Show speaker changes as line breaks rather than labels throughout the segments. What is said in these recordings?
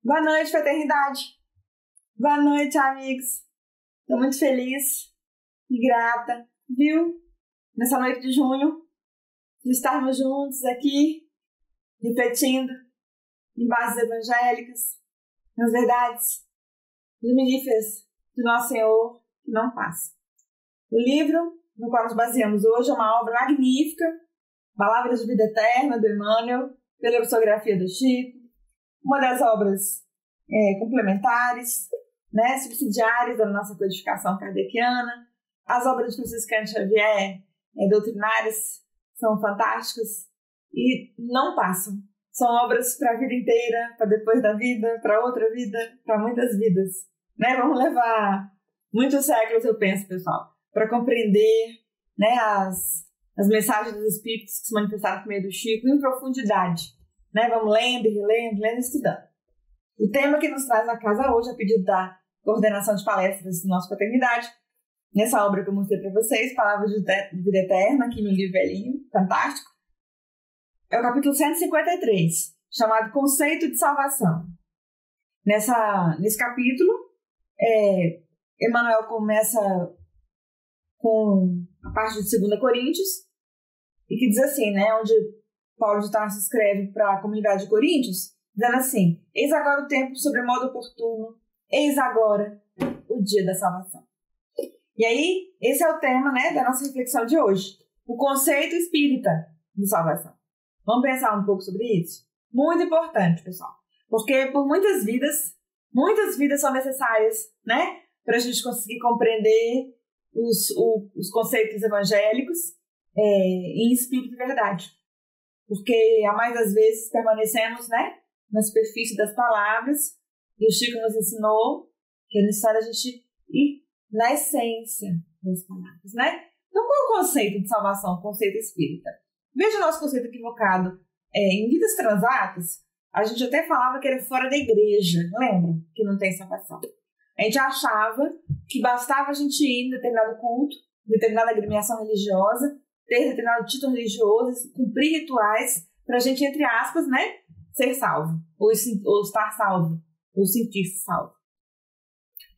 Boa noite, fraternidade. Boa noite, amigos. Estou muito feliz e grata, viu? Nessa noite de junho, de estarmos juntos aqui, refletindo em bases evangélicas, nas verdades luminíferas do nosso Senhor, que não passa. O livro no qual nos baseamos hoje é uma obra magnífica, Palavras de Vida Eterna, do Emmanuel, pela psicografia do Chico, uma das obras complementares, subsidiárias da nossa codificação kardeciana. As obras de Franciscano Xavier, doutrinárias, são fantásticas e não passam. São obras para a vida inteira, para depois da vida, para outra vida, para muitas vidas. Vamos levar muitos séculos, eu penso, pessoal, para compreender as mensagens dos Espíritos que se manifestaram por meio do Chico em profundidade. Vamos lendo e relendo e estudando. O tema que nos traz na casa hoje, a pedido da coordenação de palestras da nossa fraternidade, nessa obra que eu mostrei para vocês, Palavras de Vida Eterna, aqui no livro velhinho, fantástico, é o capítulo 153, chamado Conceito de Salvação. Nesse capítulo, Emmanuel começa com a parte de 2 Coríntios, e que diz assim, onde Paulo de Tarso escreve para a comunidade de Coríntios, dizendo assim: eis agora o tempo sobremodo oportuno, eis agora o dia da salvação. E aí, esse é o tema da nossa reflexão de hoje, o conceito espírita de salvação. Vamos pensar um pouco sobre isso? Muito importante, pessoal, porque por muitas vidas são necessárias, para a gente conseguir compreender os conceitos evangélicos em espírito e verdade. Porque, a mais das vezes, permanecemos na superfície das palavras, e o Chico nos ensinou que é necessário a gente ir na essência das palavras, Então, qual é o conceito de salvação, o conceito espírita? Veja o nosso conceito equivocado. Em vidas transatas, a gente até falava que era fora da igreja, lembra? Que não tem salvação. A gente achava que bastava a gente ir em determinado culto, determinada agremiação religiosa, ter determinado título religioso, cumprir rituais, para a gente, entre aspas, ser salvo, ou estar salvo, ou sentir-se salvo.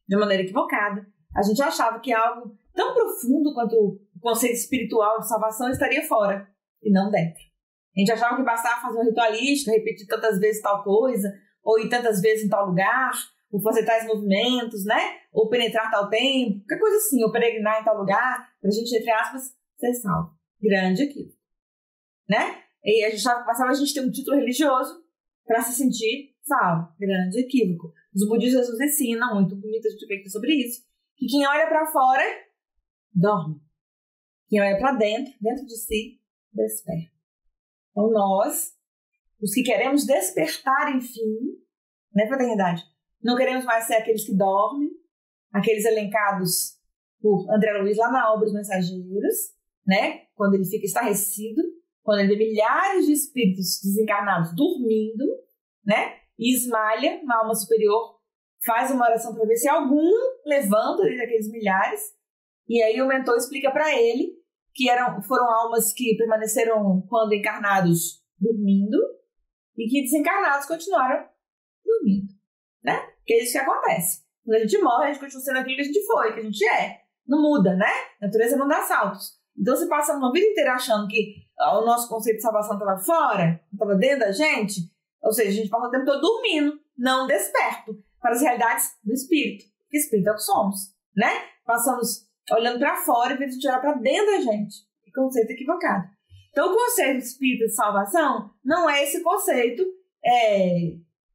De maneira equivocada. A gente achava que algo tão profundo quanto o conceito espiritual de salvação estaria fora, e não dentro. A gente achava que bastava fazer uma ritualística, repetir tantas vezes tal coisa, ou ir tantas vezes em tal lugar, ou fazer tais movimentos, ou penetrar tal templo, qualquer coisa assim, ou peregrinar em tal lugar, para a gente, entre aspas, ser salvo. Grande equívoco. E a gente achava que bastava a gente ter um título religioso para se sentir salvo. Grande equívoco. Os budistas nos ensinam, muito bonito a gente refletir sobre isso, que quem olha para fora, dorme. Quem olha para dentro de si, desperta. Então nós, os que queremos despertar, enfim, fraternidade, não queremos mais ser aqueles que dormem, aqueles elencados por André Luiz lá na obra Os Mensageiros, quando ele fica estarrecido, quando ele vê milhares de espíritos desencarnados dormindo, e esmalha uma alma superior, faz uma oração para ver se algum levanta daqueles milhares, e aí o mentor explica para ele que foram almas que permaneceram, quando encarnados, dormindo, e que desencarnados continuaram dormindo, Que é isso que acontece. Quando a gente morre, a gente continua sendo aquilo que a gente foi, que a gente é. Não muda, A natureza não dá saltos. Então, se passamos uma vida inteira achando que o nosso conceito de salvação estava fora, estava dentro da gente, ou seja, a gente passa o tempo todo dormindo, não desperto para as realidades do espírito. Porque espírito é o que somos, Passamos olhando para fora em vez de olhar para dentro da gente. Que conceito equivocado. Então, o conceito de espírito de salvação não é esse conceito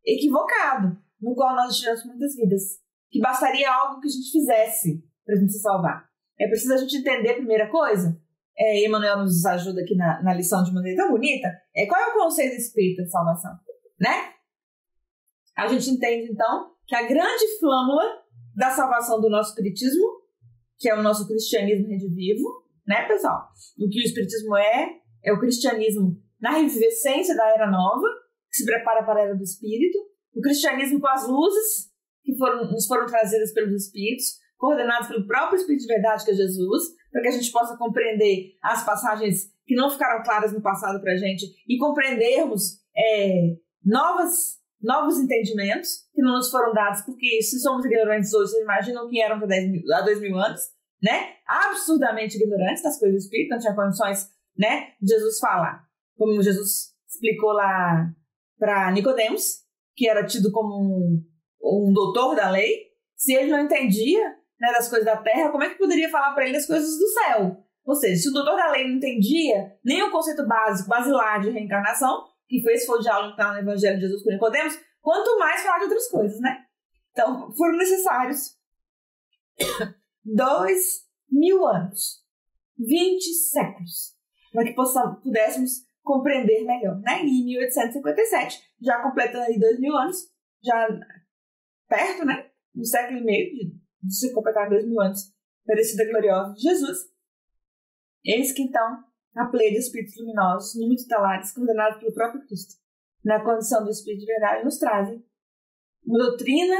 equivocado, no qual nós tivemos muitas vidas. Que bastaria algo que a gente fizesse para a gente se salvar. É preciso a gente entender a primeira coisa. Emmanuel nos ajuda aqui na lição de maneira tão bonita. Qual é o conceito espírita de salvação? A gente entende, então, que a grande flâmula da salvação do nosso espiritismo, que é o nosso cristianismo redivivo, pessoal? O que o espiritismo é o cristianismo na revivescência da Era Nova, que se prepara para a Era do Espírito, o cristianismo com as luzes que nos foram trazidas pelos Espíritos, coordenados pelo próprio Espírito de Verdade, que é Jesus, para que a gente possa compreender as passagens que não ficaram claras no passado para a gente e compreendermos novas novos entendimentos que não nos foram dados, porque se somos ignorantes hoje, vocês imaginam que eram há 2000 anos, né? Absurdamente ignorantes das coisas do Espírito, não tinha condições, né, de Jesus falar. Como Jesus explicou lá para Nicodemos, que era tido como um doutor da lei, se ele não entendia, né, das coisas da terra, como é que poderia falar para ele das coisas do céu? Ou seja, se o doutor da lei não entendia nem o conceito básico, basilar de reencarnação, que foi esse foi o diálogo que está no Evangelho de Jesus com Nicodemos, quanto mais falar de outras coisas, né? Então, foram necessários 2000 anos, 20 séculos, para que pudéssemos compreender melhor, né? E em 1857, já completando aí 2000 anos, já perto, né? Um século e meio de se completar 2000 anos da descida gloriosa de Jesus. Eis que então, a pleia de espíritos luminosos, multitalares, coordenados pelo próprio Cristo, na condição do Espírito de verdade, nos trazem uma doutrina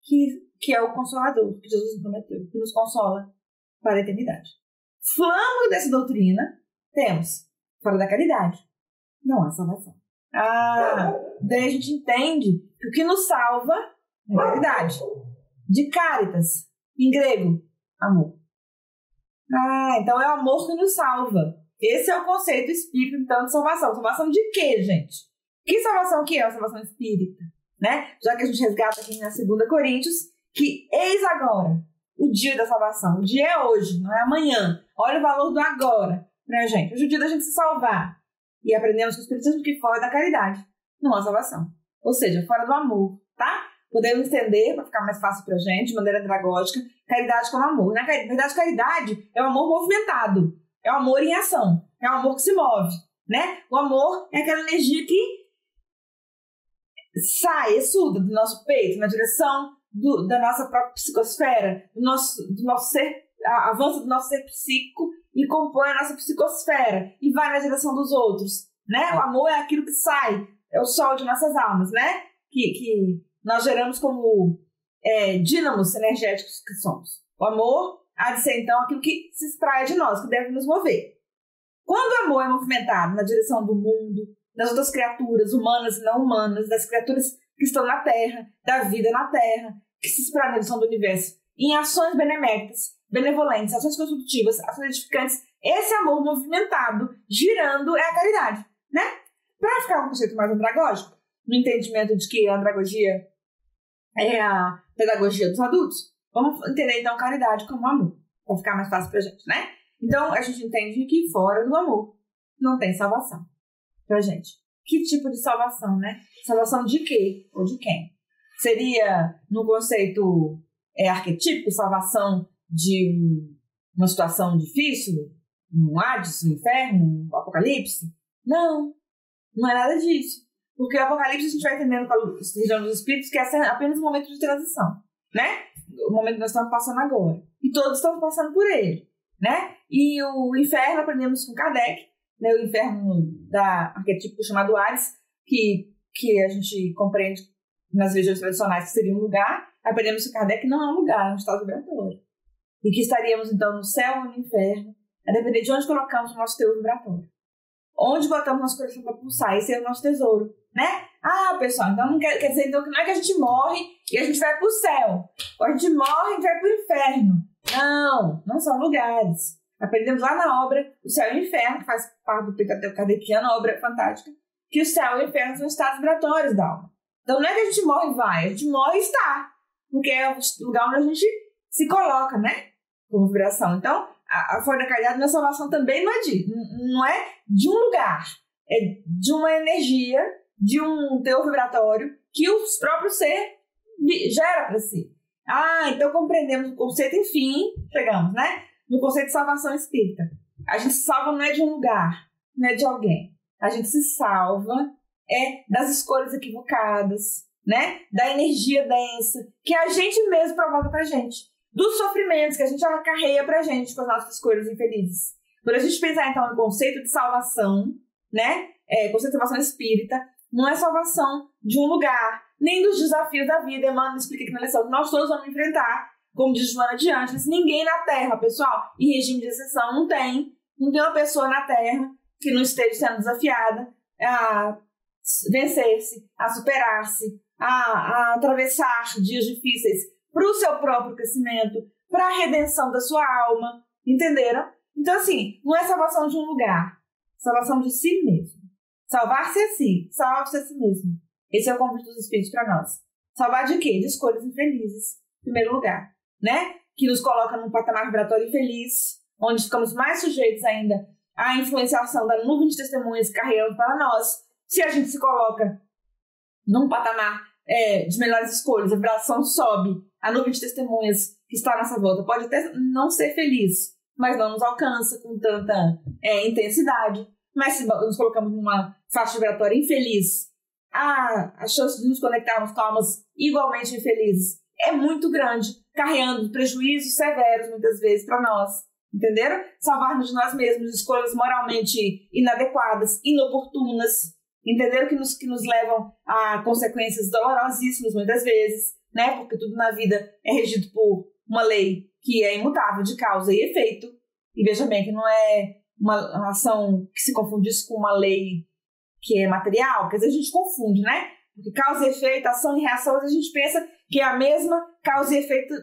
que é o Consolador, que Jesus nos prometeu, que nos consola para a eternidade. Flâmulo dessa doutrina, temos, fora da caridade, não há salvação. Daí a gente entende que o que nos salva é a caridade. De caritas, em grego, amor. Então é o amor que nos salva. Esse é o conceito espírita, então, de salvação. Salvação de quê, gente? Que salvação que é a salvação espírita? Né? Já que a gente resgata aqui na 2 Coríntios, que eis agora o dia da salvação. O dia é hoje, não é amanhã. Olha o valor do agora pra gente. Hoje é o dia da gente se salvar. E aprendemos com o Espiritismo que fora da caridade não há salvação. Ou seja, fora do amor, tá? Podemos entender, para ficar mais fácil pra gente, de maneira andragógica, caridade como amor. Na verdade, caridade é o amor movimentado. É o amor em ação. É o amor que se move, né? O amor é aquela energia que sai, exuda do nosso peito, na direção da nossa própria psicosfera, do nosso ser, avança do nosso ser psíquico e compõe a nossa psicosfera e vai na direção dos outros, né? O amor é aquilo que sai, é o sol de nossas almas, né? Que nós geramos como dínamos energéticos que somos. O amor há de ser, então, aquilo que se extrai de nós, que deve nos mover. Quando o amor é movimentado na direção do mundo, das outras criaturas, humanas e não humanas, das criaturas que estão na Terra, da vida na Terra, que se exprai na direção do universo, em ações beneméritas, benevolentes, ações construtivas, ações edificantes, esse amor movimentado, girando, é a caridade, né? Para ficar um conceito mais andragógico, no entendimento de que a andragogia é a pedagogia dos adultos, vamos entender então caridade como amor, para ficar mais fácil pra gente, né? Então a gente entende que fora do amor não tem salvação pra gente. Que tipo de salvação, né? Salvação de quê ou de quem? Seria, no conceito arquetípico, salvação de uma situação difícil, um Hades, um inferno, um apocalipse? Não, não é nada disso. Porque o apocalipse a gente vai entendendo com a região dos espíritos que é apenas um momento de transição, né? O momento que nós estamos passando agora. E todos estamos passando por ele, né? E o inferno aprendemos com Kardec, né? O inferno da arquetípico chamado Hades, que a gente compreende nas religiões tradicionais que seria um lugar, aprendemos com Kardec que não é um lugar, é um estado vibratório. E que estaríamos então no céu ou no inferno, a depender de onde colocamos o nosso teor vibratório. Onde botamos nosso coração para pulsar, esse é o nosso tesouro, né? Pessoal, então não quer dizer então, que não é que a gente morre e a gente vai pro céu. Ou a gente morre e a gente vai pro inferno. Não são lugares. Aprendemos lá na obra O Céu e o Inferno, que faz parte do Pentateuco Kardeciano, uma obra fantástica, que o céu e o inferno são estados vibratórios da alma. Então não é que a gente morre e vai, a gente morre e está. Porque é o lugar onde a gente se coloca, né? Como vibração. Então, a fora da caridade, minha salvação também não é de um lugar, é de uma energia, de um teor vibratório que o próprio ser gera para si. Então compreendemos o conceito, enfim, chegamos, né? No conceito de salvação espírita. A gente se salva não é de um lugar, não é de alguém. A gente se salva das escolhas equivocadas, né? Da energia densa que a gente mesmo provoca pra gente. Dos sofrimentos que a gente acarreia pra gente com as nossas escolhas infelizes. Quando a gente pensar, então, no conceito de salvação, né? Conceito de salvação espírita, não é salvação de um lugar, nem dos desafios da vida. Emmanuel explica aqui na lição que nós todos vamos enfrentar, como diz Joana de Ângeles, ninguém na Terra, pessoal, em regime de exceção, não tem uma pessoa na Terra que não esteja sendo desafiada vencer-se, a superar-se, a atravessar dias difíceis para o seu próprio crescimento, para a redenção da sua alma, entenderam? Então, assim, não é salvação de um lugar, salvação de si mesmo. Salvar-se a si, salvar-se a si mesmo. Esse é o convite dos Espíritos para nós. Salvar de quê? De escolhas infelizes, em primeiro lugar, né? Que nos coloca num patamar vibratório infeliz, onde ficamos mais sujeitos ainda à influenciação da nuvem de testemunhas que carregamos para nós. Se a gente se coloca num patamar de melhores escolhas, a vibração sobe, a nuvem de testemunhas que está à nossa volta pode até não ser feliz, mas não nos alcança com tanta intensidade. Mas se nos colocamos numa faixa vibratória infeliz, a chance de nos conectarmos com almas igualmente infelizes é muito grande, carregando prejuízos severos muitas vezes para nós, entenderam? Salvarmos de nós mesmos de escolhas moralmente inadequadas, inoportunas, entenderam? Que nos levam a consequências dolorosíssimas muitas vezes, né? Porque tudo na vida é regido por uma lei que é imutável de causa e efeito. E veja bem que não é uma ação que se confundisse com uma lei que é material, porque às vezes a gente confunde, né? Porque causa e efeito, ação e reação, a gente pensa que é a mesma causa e efeito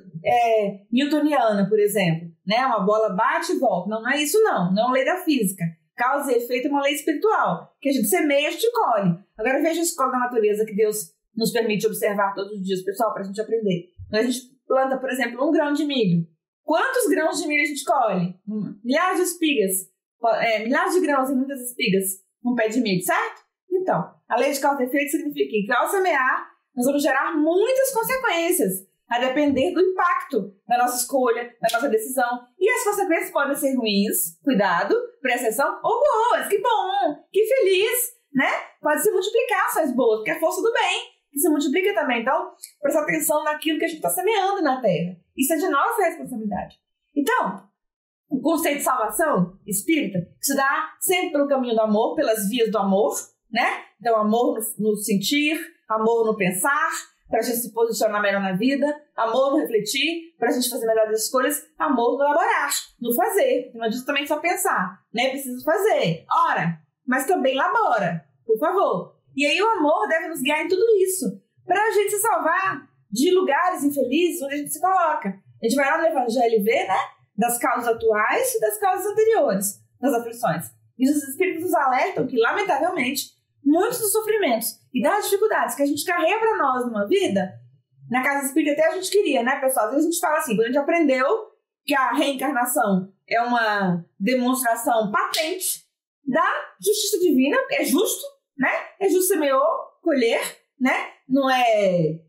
newtoniana, por exemplo, né? Uma bola bate e volta. Não, não é isso não é uma lei da física. Causa e efeito é uma lei espiritual, que a gente semeia, a gente colhe. Agora veja a escola da natureza que Deus nos permite observar todos os dias, pessoal, para a gente aprender. Quando a gente planta, por exemplo, 1 grão de milho, quantos grãos de milho a gente colhe? Milhares de espigas, milhares de grãos e muitas espigas num pé de milho, certo? Então, a lei de causa e efeito significa que ao semear, nós vamos gerar muitas consequências, a depender do impacto da nossa escolha, da nossa decisão. E as consequências podem ser ruins, cuidado, presta atenção, ou boas, que bom, que feliz, né? Pode se multiplicar ações boas, porque é a força do bem que se multiplica também. Então, presta atenção naquilo que a gente está semeando na Terra. Isso é de nossa responsabilidade. Então, o conceito de salvação espírita se dá sempre pelo caminho do amor, pelas vias do amor, né? Então, amor no sentir, amor no pensar, para a gente se posicionar melhor na vida, amor no refletir, para a gente fazer melhores escolhas, amor no elaborar, no fazer. Não adianta também só pensar, né? Preciso fazer. Ora, mas também labora, por favor. E aí o amor deve nos guiar em tudo isso, para a gente se salvar de lugares infelizes onde a gente se coloca. A gente vai lá no Evangelho e vê, né? Das causas atuais e das causas anteriores das aflições. E os Espíritos nos alertam que, lamentavelmente, muitos dos sofrimentos e das dificuldades que a gente carrega para nós numa vida, na casa espírita até a gente queria, né, pessoal? Às vezes a gente fala assim, quando a gente aprendeu que a reencarnação é uma demonstração patente da justiça divina, é justo, né? É justo semeou, colher, né? Não é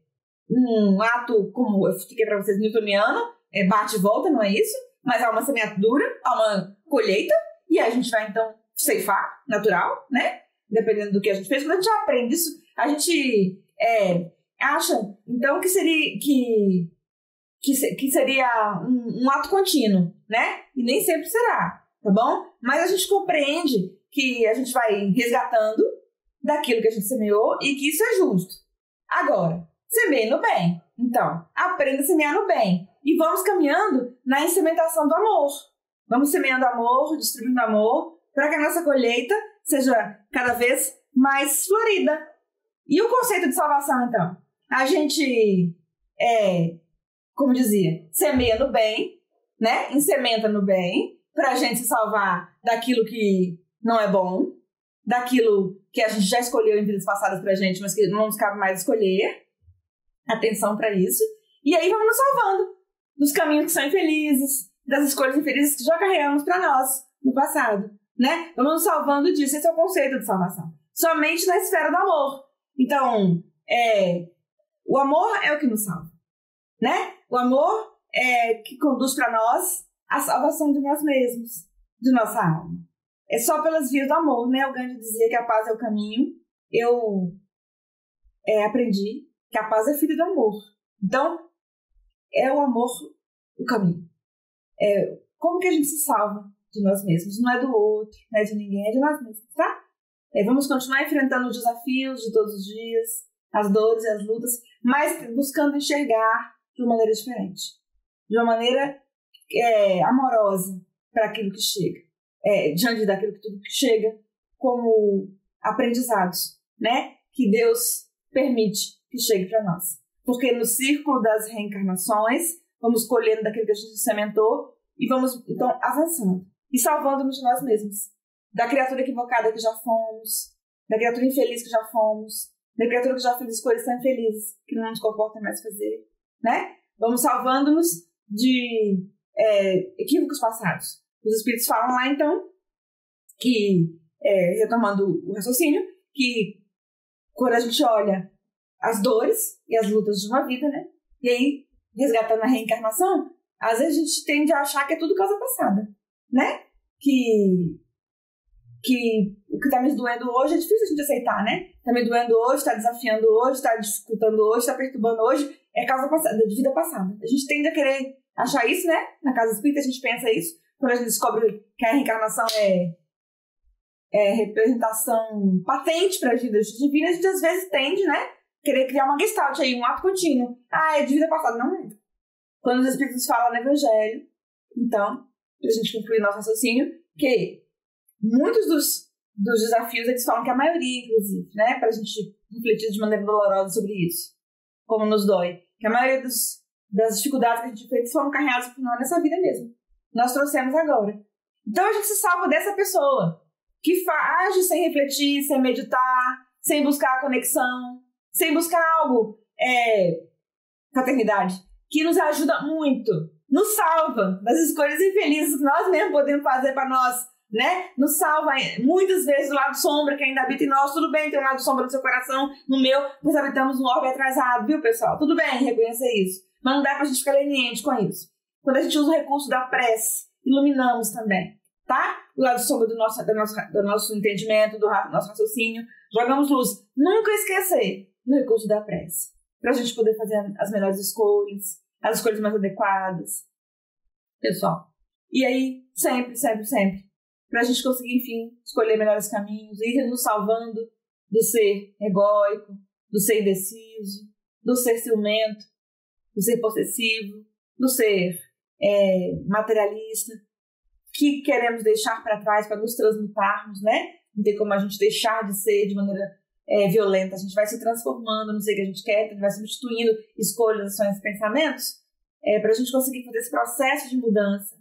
um ato, como eu expliquei para vocês, newtoniano, bate e volta, não é isso? Mas há uma semeadura, há uma colheita, e aí a gente vai, então, ceifar, natural, né? Dependendo do que a gente fez. Quando a gente aprende isso, a gente acha, então, que seria um ato contínuo, né? E nem sempre será, tá bom? Mas a gente compreende que a gente vai resgatando daquilo que a gente semeou e que isso é justo. Agora, semeie no bem. Então, aprenda a semear no bem. E vamos caminhando na incementação do amor. Vamos semeando amor, distribuindo amor, para que a nossa colheita seja cada vez mais florida. E o conceito de salvação, então? A gente, como dizia, semeia no bem, né? Incementa no bem, para a gente se salvar daquilo que não é bom, daquilo que a gente já escolheu em vidas passadas pra gente, mas que não nos cabe mais escolher. Atenção para isso. E aí vamos nos salvando dos caminhos que são infelizes, das escolhas infelizes que já carregamos para nós no passado, né? Vamos nos salvando disso. Esse é o conceito de salvação. Somente na esfera do amor. Então, o amor é o que nos salva, né? O amor é que conduz para nós a salvação de nós mesmos, de nossa alma. É só pelas vias do amor, né? O Gandhi dizia que a paz é o caminho. Eu aprendi que a paz é filha do amor. Então, é o amor o caminho. Como que a gente se salva de nós mesmos? Não é do outro, não é de ninguém, é de nós mesmos, tá? Vamos continuar enfrentando os desafios de todos os dias, as dores e as lutas, mas buscando enxergar de uma maneira diferente. De uma maneira amorosa para aquilo que chega. Diante daquilo que tudo que chega, como aprendizados, né, que Deus permite que chegue para nós. Porque no círculo das reencarnações, vamos colhendo daquilo que a gente sementou e vamos, então, avançando e salvando-nos de nós mesmos. Da criatura equivocada que já fomos, da criatura infeliz que já fomos, da criatura que já fez escolhas tão infelizes que não nos comporta mais fazer, né? Vamos salvando-nos de equívocos passados. Os espíritos falam lá, então, que, retomando o raciocínio, que quando a gente olha as dores e as lutas de uma vida, né? E aí, resgatando a reencarnação, às vezes a gente tende a achar que é tudo causa passada, né? Que o que está me doendo hoje é difícil a gente aceitar, né? Está me doendo hoje, está desafiando hoje, está dificultando hoje, está perturbando hoje, é causa passada, de vida passada. A gente tende a querer achar isso, né? Na casa espírita a gente pensa isso. Quando a gente descobre que a reencarnação é representação patente para a vida divina, a gente às vezes tende, né? Querer criar uma gestalt aí, um ato contínuo. É de vida passada. Não é. Quando os espíritos falam no Evangelho, então, para a gente concluir nosso raciocínio, que muitos dos desafios, eles falam que a maioria, inclusive, né, para a gente refletir de maneira dolorosa sobre isso, como nos dói, que a maioria das dificuldades que a gente fez foram carregadas por nós nessa vida mesmo. Nós trouxemos agora. Então a gente se salva dessa pessoa que age sem refletir, sem meditar, sem buscar a conexão, sem buscar algo, fraternidade, que nos ajuda muito, nos salva das escolhas infelizes que nós mesmos podemos fazer para nós, né? Nos salva muitas vezes do lado sombra que ainda habita em nós. Tudo bem, tem um lado sombra no seu coração, no meu, pois habitamos um orbe atrasado, viu, pessoal? Tudo bem reconhecer isso, mas não dá pra gente ficar leniente com isso. Quando a gente usa o recurso da prece, iluminamos também, tá? O lado sombra do nosso entendimento, do nosso raciocínio, jogamos luz. Nunca esquecer do recurso da prece, pra gente poder fazer as melhores escolhas, as escolhas mais adequadas, pessoal. E aí, sempre, pra gente conseguir, enfim, escolher melhores caminhos, ir nos salvando do ser egóico, do ser indeciso, do ser ciumento, do ser possessivo, do ser materialista, que queremos deixar para trás para nos transmutarmos, né? Não tem como a gente deixar de ser de maneira violenta. A gente vai se transformando no ser que a gente quer, a gente vai substituindo escolhas, ações, pensamentos, para a gente conseguir fazer esse processo de mudança.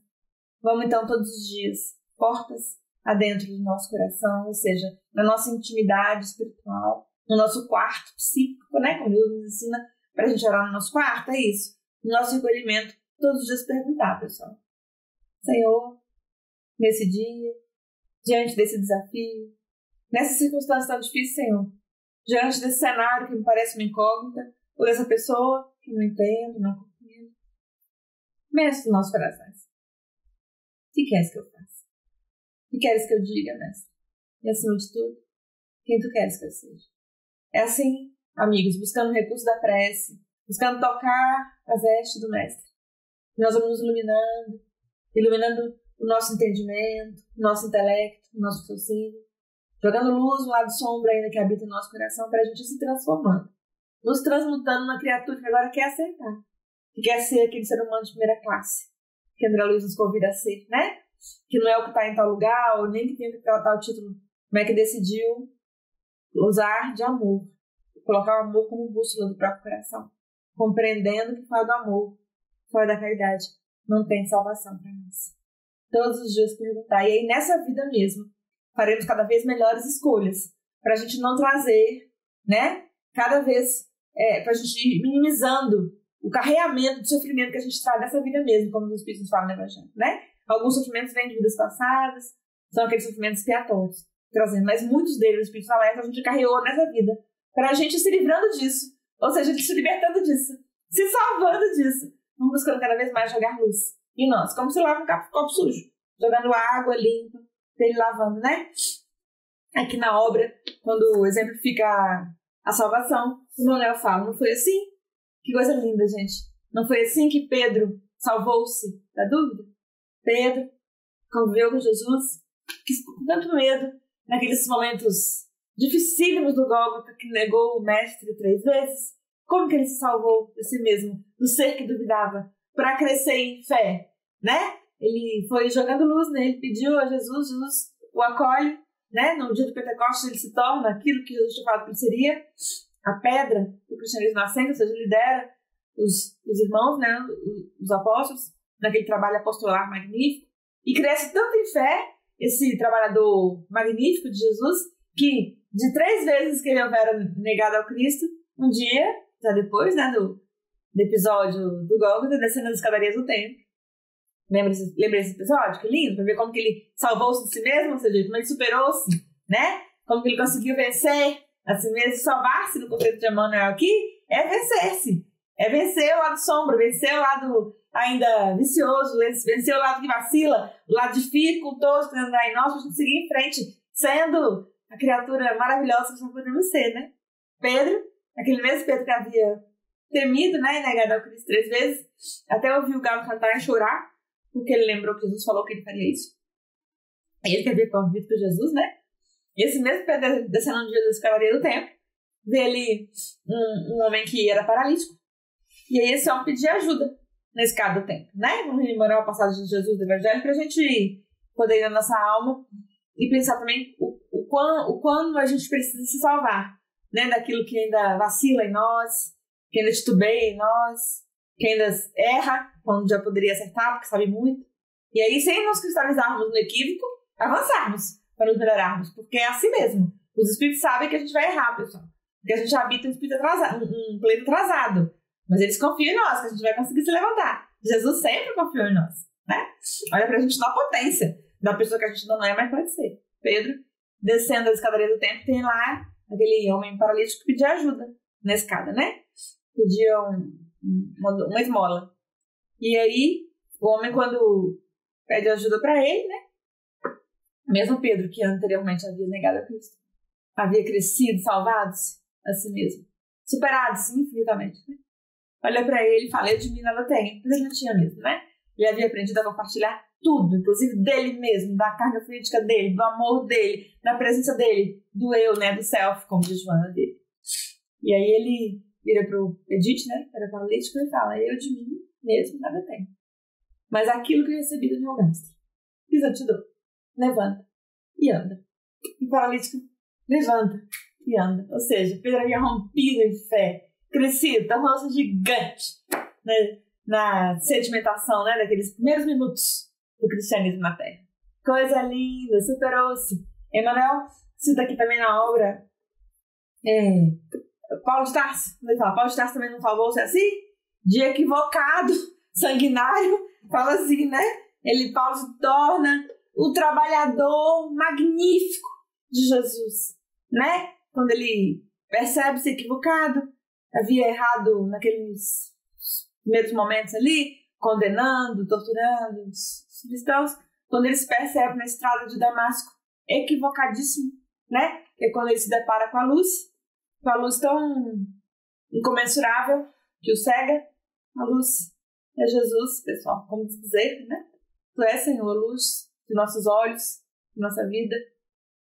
Vamos, então, todos os dias, portas adentro do nosso coração, ou seja, na nossa intimidade espiritual, no nosso quarto psíquico, né? Como Deus nos ensina para a gente orar no nosso quarto, é isso. No nosso recolhimento, todos os dias perguntar, pessoal. Senhor, nesse dia, diante desse desafio, nessa circunstância tão difícil, Senhor, diante desse cenário que me parece uma incógnita, ou dessa pessoa que não entendo, não compreendo, mestre dos nossos corações, o que queres que eu faça? O que queres que eu diga, mestre? E acima de tudo, quem tu queres que eu seja? É assim, amigos, buscando o recurso da prece, buscando tocar a veste do mestre. Nós vamos nos iluminando o nosso entendimento, o nosso intelecto, o nosso raciocínio, jogando luz no lado sombra ainda que habita no nosso coração para a gente ir se transformando, nos transmutando numa criatura que agora quer aceitar, que quer ser aquele ser humano de primeira classe, que André Luiz nos convida a ser, né? Que não é o que está em tal lugar, ou nem que tem que tratar o título, mas que decidiu usar de amor, colocar o amor como bússola do próprio coração, compreendendo que fora do amor, fora da caridade, não tem salvação para nós. Todos os dias perguntar, e aí nessa vida mesmo, faremos cada vez melhores escolhas, para a gente não trazer, né, cada vez, para a gente ir minimizando o carreamento de sofrimento que a gente traz nessa vida mesmo, como os Espíritos falam no Evangelho, né? Alguns sofrimentos vêm de vidas passadas, são aqueles sofrimentos expiatórios, trazendo, mas muitos deles, os Espíritos alertam, a gente carregou nessa vida, para a gente se livrando disso, ou seja, se libertando disso, se salvando disso, vamos buscando cada vez mais jogar luz. E nós, como se lava um copo sujo, jogando água limpa, ele lavando, né? Aqui na obra, quando exemplifica a salvação, o Manuel fala, não foi assim? Que coisa linda, gente. Não foi assim que Pedro salvou-se da dúvida? Pedro conviveu com Jesus, com tanto medo, naqueles momentos dificílimos do Gólgota, que negou o mestre 3 vezes. Como que ele se salvou de si mesmo, do ser que duvidava, para crescer em fé, né? Ele foi jogando luz nele, pediu a Jesus, Jesus o acolhe, né? No dia do Pentecostes ele se torna aquilo que Jesus tinha falado que ele seria, a pedra do cristianismo nascente, ou seja, lidera os irmãos, né? Os apóstolos, naquele trabalho apostolar magnífico, e cresce tanto em fé, esse trabalhador magnífico de Jesus, que de 3 vezes que ele houvera negado ao Cristo, um dia, já depois, né, do episódio do Gólgota, descendo as escadarias do templo. Lembra esse episódio? Que lindo, pra ver como que ele salvou-se de si mesmo, ou seja, como ele superou-se, né? Como que ele conseguiu vencer a si mesmo, salvar-se no conceito de Emmanuel aqui, é vencer-se. É vencer o lado sombra, vencer o lado ainda vicioso, vencer o lado que vacila, o lado dificultoso que anda em nós, pra gente seguir em frente, sendo a criatura maravilhosa que nós podemos ser, né? Pedro, aquele mesmo Pedro que havia temido, né, e negado ao Cristo 3 vezes, até ouviu o galo cantar e chorar, porque ele lembrou que Jesus falou que ele faria isso. Ele que havia convivido com Jesus, né? Esse mesmo Pedro, descendo no dia da escadaria do templo, vê ali um homem que era paralítico, e aí esse homem pedia ajuda na escada do templo, né? Vamos rememorar a passagem de Jesus do Evangelho pra gente poder ir na nossa alma e pensar também o quando a gente precisa se salvar, né? Daquilo que ainda vacila em nós, que ainda titubeia em nós, que ainda erra quando já poderia acertar, porque sabe muito. E aí, sem nos cristalizarmos no equívoco, avançarmos para nos melhorarmos, porque é assim mesmo. Os espíritos sabem que a gente vai errar, pessoal. Porque a gente habita um espírito atrasado, um pleno atrasado. Mas eles confiam em nós, que a gente vai conseguir se levantar. Jesus sempre confiou em nós, né? Olha pra gente na potência da pessoa que a gente não é, mas pode ser. Pedro, descendo a escadaria do templo, tem lá aquele homem paralítico que pedia ajuda na escada, né? Pedia uma esmola. E aí, o homem, quando pede ajuda para ele, né? Mesmo Pedro, que anteriormente havia negado a Cristo, havia crescido, salvado-se a si mesmo, superado-se infinitamente, né? Olha para ele e fala: eu de mim nada tenho. Mas ele não tinha mesmo, né? Ele havia aprendido a compartilhar tudo, inclusive dele mesmo, da carga política dele, do amor dele, da presença dele, do eu, né? Do self, como diz Joana dele. E aí ele vira pro Edith, né? Era paralítico, e fala: eu de mim mesmo nada tenho. Mas aquilo que eu recebi do meu mestre, isso eu te dou. Levanta e anda. E o paralítico levanta e anda. Ou seja, Pedro havia rompido em fé, crescido, tornou-se gigante, né? Na sedimentação, né? Daqueles primeiros minutos do cristianismo na Terra. Coisa linda, superou-se. Emmanuel cita aqui também na obra Paulo de Tarso. Paulo de Tarso também não salvou-se assim? De equivocado, sanguinário, fala assim, né? Paulo se torna o trabalhador magnífico de Jesus, né? Quando ele percebe-se equivocado, havia errado naqueles primeiros momentos ali, condenando, torturando os cristãos, quando ele se percebe na estrada de Damasco, equivocadíssimo, né? É quando ele se depara com a luz tão incomensurável que o cega. A luz é Jesus, pessoal, como dizer, né? Tu és, Senhor, a luz de nossos olhos, de nossa vida,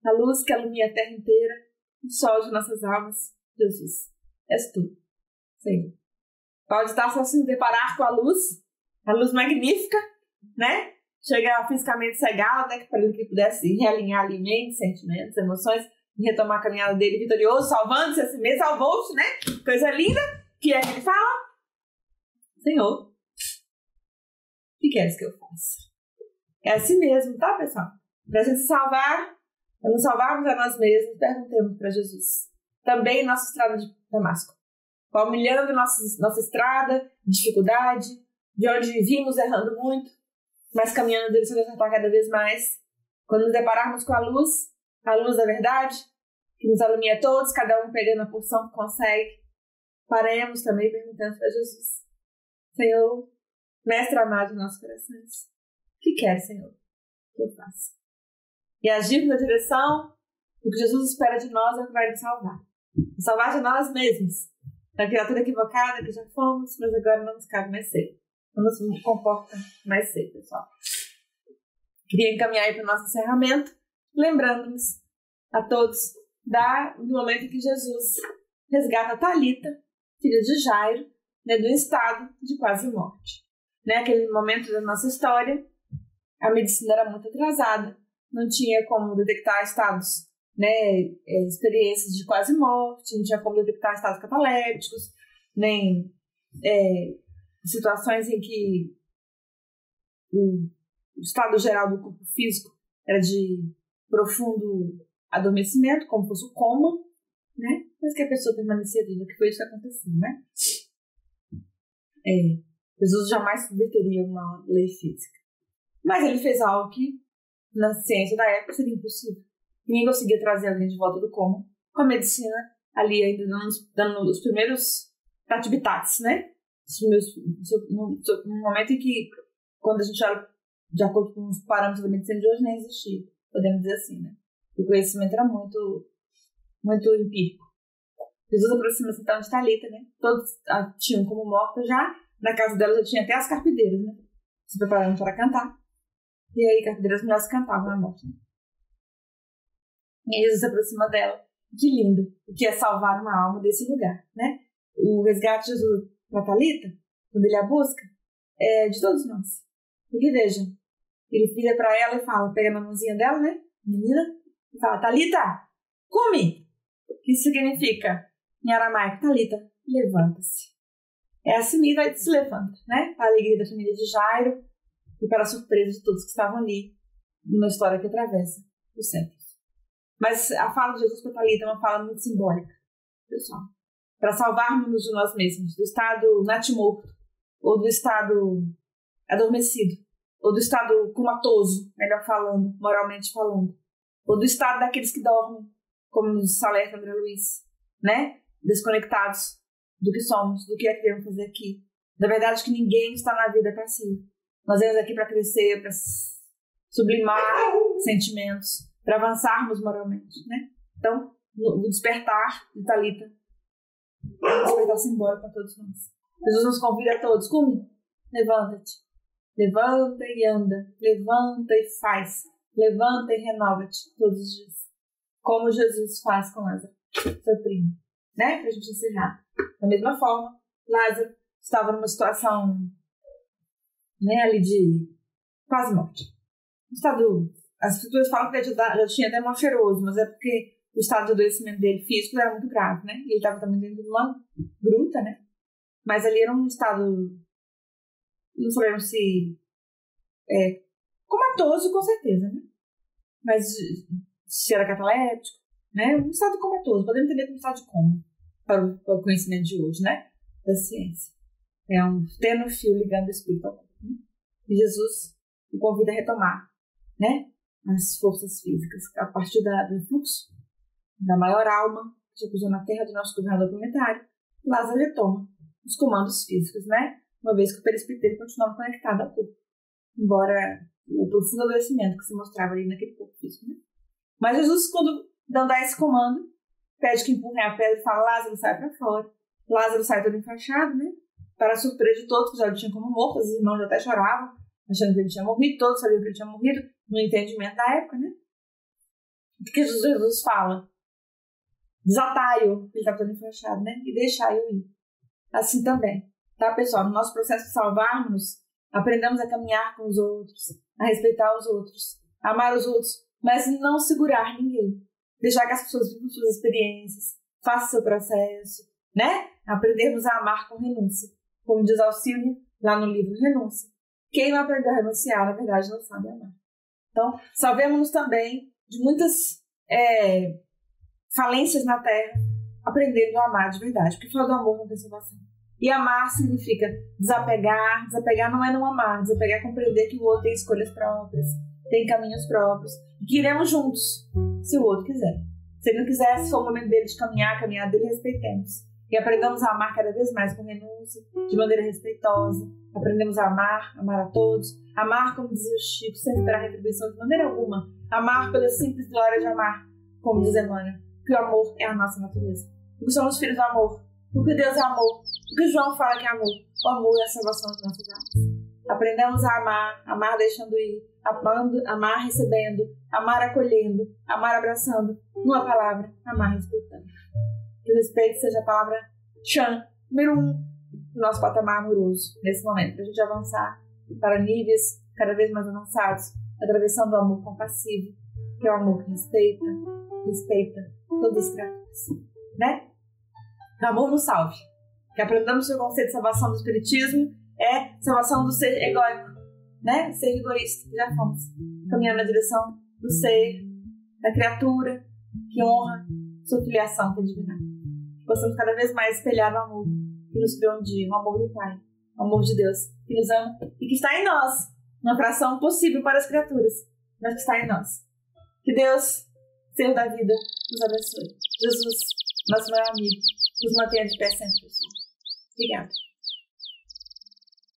a luz que alumia a terra inteira, o sol de nossas almas, Jesus. És tu, Senhor. Pode estar só se deparar com a luz magnífica, né? Chega fisicamente cegado, né? Para que pudesse realinhar ali mente, sentimentos, emoções, e retomar a caminhada dele vitorioso, salvando-se a si mesmo, salvou-se, né? Coisa linda, que é que ele fala: Senhor, o que queres que eu faça? É assim mesmo, tá, pessoal? Para a gente salvar, para nos salvarmos a nós mesmos, perguntemos para Jesus. Também nossa estrada de Damasco. Palmilhando nossa estrada, dificuldade, de onde vimos errando muito, mas caminhando em direção a acertar cada vez mais. Quando nos depararmos com a luz da verdade, que nos alumia a todos, cada um pegando a porção que consegue, paremos também e perguntamos para Jesus: Senhor, mestre amado de nossos corações, o que quer, Senhor, que eu faça? E agir na direção do que Jesus espera de nós é o que vai nos salvar. Nos salvar de nós mesmos, da criatura equivocada que já fomos, mas agora não nos cabe mais ser. Não nos comporta mais ser, pessoal. Queria encaminhar aí para o nosso encerramento, lembrando-nos a todos do momento em que Jesus resgata Talita, filha de Jairo, né, do estado de quase morte. Né, aquele momento da nossa história, a medicina era muito atrasada, não tinha como detectar estados, né, experiências de quase morte, não tinha como detectar estados catalépticos, nem situações em que o estado geral do corpo físico era de profundo adormecimento, como fosse o coma, né? Mas que a pessoa permanecia viva, que foi isso que aconteceu, né? Jesus jamais subverteria uma lei física. Mas ele fez algo que, na ciência da época, seria impossível. Ninguém conseguia trazer alguém de volta do coma, com a medicina ali ainda dando os primeiros tati-bitats, né? No momento em que, quando a gente olha de acordo com os parâmetros da medicina de hoje, nem existia, podemos dizer assim, né? O conhecimento era muito, muito empírico. Jesus aproxima-se então de Talita, né? Todos a tinham como morta já. Na casa dela já tinha até as carpideiras, né? Se preparando para cantar. E aí, carpideiras melhores cantavam na morte. Né? E aí, Jesus se aproxima dela. Que lindo! O que é salvar uma alma desse lugar, né? O resgate de Jesus para Talita, quando ele a busca, é de todos nós. Porque veja, ele vira para ela e fala, pega na mãozinha dela, né? Menina, e fala, Talita, come! O que significa? Em aramaico, Talita, levanta-se. É assim mesmo, aí se levanta, né? Para a alegria da família de Jairo e para a surpresa de todos que estavam ali, numa história que atravessa os séculos. Mas a fala de Jesus para Talita é uma fala muito simbólica, pessoal. Para salvarmos de nós mesmos, do estado natimorto, ou do estado adormecido, ou do estado comatoso, melhor falando, moralmente falando, ou do estado daqueles que dormem, como nos alerta André Luiz, né? Desconectados do que somos, do que é que devemos fazer aqui. Da verdade que ninguém está na vida para si. Nós viemos aqui para crescer, para sublimar sentimentos, para avançarmos moralmente, né? Então, o despertar de Talita é um despertar simbólico para todos nós. Jesus nos convida a todos, come, levanta-te. Levanta e anda, levanta e faz, levanta e renova-te todos os dias. Como Jesus faz com Lázaro, seu primo. Né? Para a gente encerrar. Da mesma forma, Lázaro estava numa situação, né, ali de quase morte. As escrituras falam que ele já tinha até feroso, mas é porque o estado de adoecimento dele físico era muito grave, né? Ele estava também dentro de uma gruta, né? Mas ali era um estado, não sabemos se comatoso, com certeza, né? Mas se era cataléptico, né? Um estado comatoso, podemos entender como estado de coma, para o conhecimento de hoje, né? Da ciência. É um tênue fio ligando o espírito ao corpo. Né? E Jesus o convida a retomar, né? As forças físicas, a partir do influxo da maior alma que já pisou na terra do nosso governador planetário. Lázaro retoma os comandos físicos, né? Uma vez que o perispírito dele continuava conectado ao corpo, embora o profundo adoecimento que se mostrava ali naquele corpo físico, né? Mas Jesus, quando dá esse comando, pede que empurrem a pedra e fala, Lázaro, sai para fora. Lázaro sai todo enfaixado, né? Para a surpresa de todos, que já o tinham como morto, os irmãos até choravam, achando que ele tinha morrido, todos sabiam que ele tinha morrido, no entendimento da época, né? Porque Jesus fala, desatai-o, ele estava todo enfaixado, né? E deixai-o ir. Assim também, tá, pessoal? No nosso processo de salvarmos, aprendamos a caminhar com os outros, a respeitar os outros, a amar os outros, mas não segurar ninguém. Deixar que as pessoas vivam suas experiências, façam seu processo, né? Aprendermos a amar com renúncia. Como diz Alcine lá no livro Renúncia. Quem não aprendeu a renunciar, na verdade, não sabe amar. Então, salvemos-nos também de muitas falências na Terra, aprendendo a amar de verdade. Porque fala do amor não tem salvação. E amar significa desapegar. Desapegar não é não amar. Desapegar é compreender que o outro tem escolhas próprias, tem caminhos próprios. E que iremos juntos, se o outro quiser. Se ele não quiser, se for o momento dele de caminhar, a caminhada dele, respeitemos. E aprendamos a amar cada vez mais com renúncia, de maneira respeitosa. Aprendemos a amar a todos. Amar, como dizia o Chico, sem esperar retribuição de maneira alguma. Amar pela simples glória de amar, como diz Emmanuel, que o amor é a nossa natureza. Porque somos filhos do amor. Porque Deus é amor. Porque João fala que é amor. O amor é a salvação das nossas almas. Aprendemos a amar deixando ir, amar recebendo, amar acolhendo, amar abraçando. Numa palavra, amar respeitando. Que o respeito seja a palavra-chave, número 1, do nosso patamar amoroso, nesse momento, para a gente avançar para níveis cada vez mais avançados, atravessando o amor compassivo, que é o amor que respeita todas as criaturas, né? O amor nos salve. Que aprendamos o conceito de salvação do espiritismo é salvação do ser egóico, né? Ser egoísta, que já fomos. Caminhando na direção do ser, da criatura, que honra sua filiação, que é divina. Que possamos cada vez mais espelhar o amor que nos criou um dia, o amor do Pai, o amor de Deus, que nos ama e que está em nós, uma fração possível para as criaturas, mas que está em nós. Que Deus, Senhor da vida, nos abençoe. Jesus, nosso maior amigo, nos mantenha de pé sempre, pessoal. Obrigada.